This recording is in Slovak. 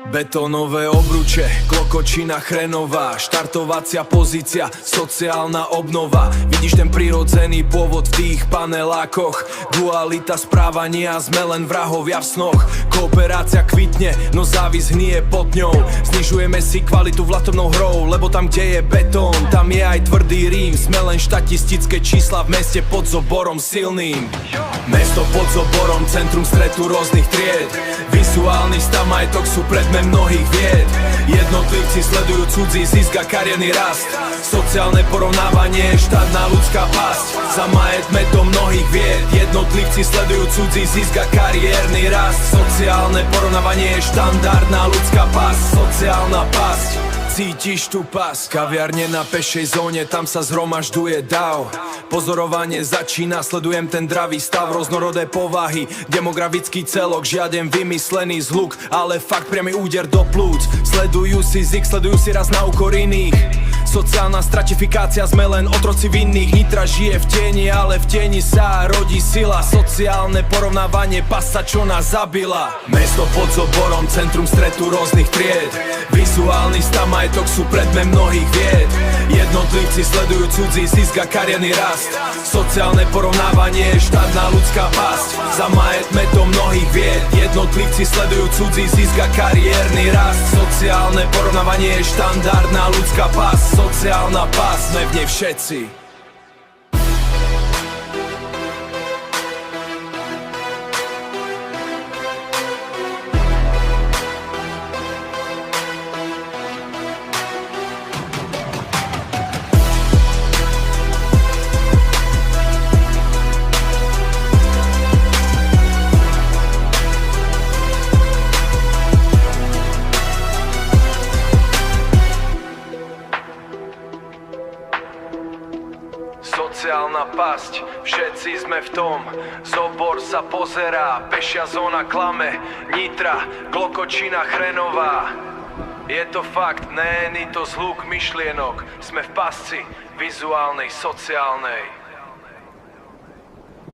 Betónové obruče, klokočina chrenová, štartovacia pozícia, sociálna obnova. Vidíš ten prirodzený pôvod v tých panelákoch, dualita správania, sme len vrahovia v snoch. Kooperácia kvitne, no závis hnie pod ňou. Znižujeme si kvalitu vlatovnou hrou, lebo tam, kde je betón, tam je aj tvrdý rím. Sme len štatistické čísla v meste pod zoborom silným. Mesto pod zoborom, centrum stretu rôznych tried. Vizuálny stav, majetok sú predmet mnohých vied. Jednotlivci sledujú cudzí zisk a kariérny rast. Sociálne porovnávanie, štátna ľudská pasť. Za majetmetom mnohých vied. Jednotlivci sledujú cudzí zisk a kariérny rast. Sociálne porovnávanie, štandardná ľudská pasť. Sociálna pasť. Cítiš tu pas, kaviarne na pešej zóne, tam sa zhromažďuje dav. Pozorovanie začína, sledujem ten dravý stav, rôznorodé povahy, demografický celok, žiaden vymyslený zhluk, ale fakt priamy úder do plúc. Sledujú si zik, sledujú si raz na úkor iných. Sociálna stratifikácia, sme len otroci vinných. Nitra žije v tieni, ale v tieni sa rodí sila. Sociálne porovnávanie, pasa, čo nás zabila. Mesto pod zoborom, centrum stretu rôznych tried. Vizuálny stav, majetok sú predmet mnohých vied. Jednotlivci sledujú cudzí zisk a kariérny rast. Sociálne porovnávanie, štátna ľudská pasť. Za majetmetom mnohých vied. Jednotlivci sledujú cudzí zisk a kariérny rast. Sociálne porovnávanie, štandardná ľudská pasť. Sociálna pasť, sme v nej všetci. Sociálna pasť, všetci sme v tom. Zobor sa pozerá, pešia zóna klame. Nitra, klokočina chrenová. Je to fakt, není to zhluk myšlienok. Sme v pasci vizuálnej, sociálnej.